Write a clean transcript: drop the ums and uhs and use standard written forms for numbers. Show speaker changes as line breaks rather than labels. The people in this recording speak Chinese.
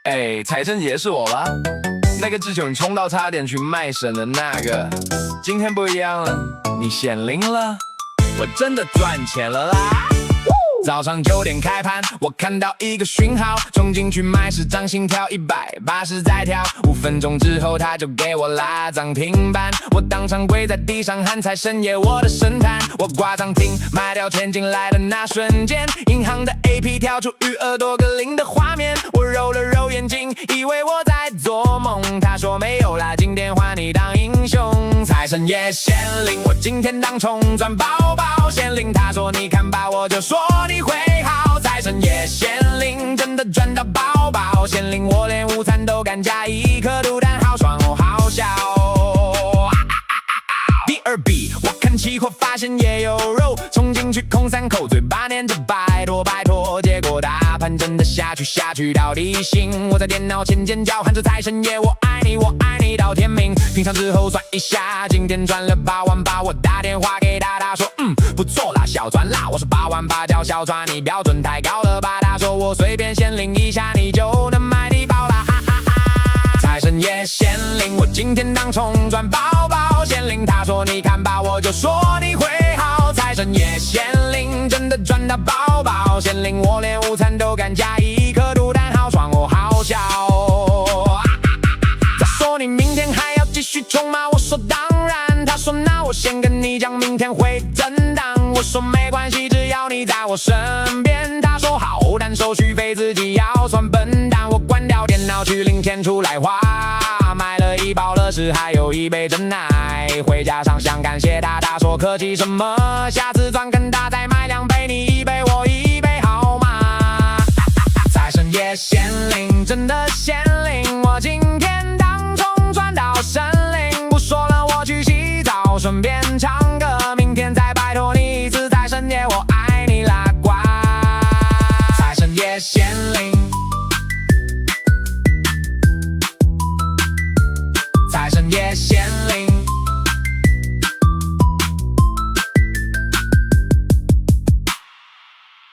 哎，财神爷是我吧？那个之前冲到差点去卖肾的那个，今天不一样了，你显灵了，我真的赚钱了啦！早上9点开盘，我看到一个讯号，冲进去买市涨心跳180在跳，5分钟之后他就给我拉涨停板，我当场跪在地上喊财神爷我的神坛，我挂涨停卖掉钱进来的那瞬间，银行的 AP 跳出余额多个零的画面，我揉了揉眼睛，以为我在做梦，他说没有啦，今天换你当英雄，财神爷显灵，我今天当冲赚饱饱显灵，他说你看吧，我就说你会好，财神爷显灵，真的赚到饱饱显灵，我连午餐都敢加一颗卤蛋，好爽哦，好笑第二笔，我看期货发现也有肉，冲进去空3口，嘴巴念着拜托拜托，结果大盘真的下去到底行，我在电脑前尖叫，喊着财神爷我爱你我爱你到天明，平常之后算一下，今天赚了8万8，我打电话给他说不错啦，小赚啦，我说8万8叫小赚，你标准太高了吧，他说我随便显灵一下你就能买低保啦，哈哈哈！财神爷显灵，我今天当冲赚饱饱显灵，他说你看吧，我就说你会好，财神爷显灵，真的赚到饱饱显灵，我连午餐都敢加一颗卤蛋，好爽哦，好笑他说你明天还要继续冲吗？我说当然，他说那我先跟你讲，明天会震荡，我说没关系，只要你在我身边，他说好，但手续费自己要算，笨蛋，我关掉电脑去领钱出来花，买了1包乐事，还有1杯真奶，回家上香感谢他，他说客气什么，下次转跟他再买2杯，你1杯我1杯好吗？财神爷显灵，真的显灵，我今天当冲赚到神灵，不说了，我去洗澡，顺便唱歌，明天再拜托你一次，财神爷我爱你啦，乖。财神爷显灵，财神爷显灵。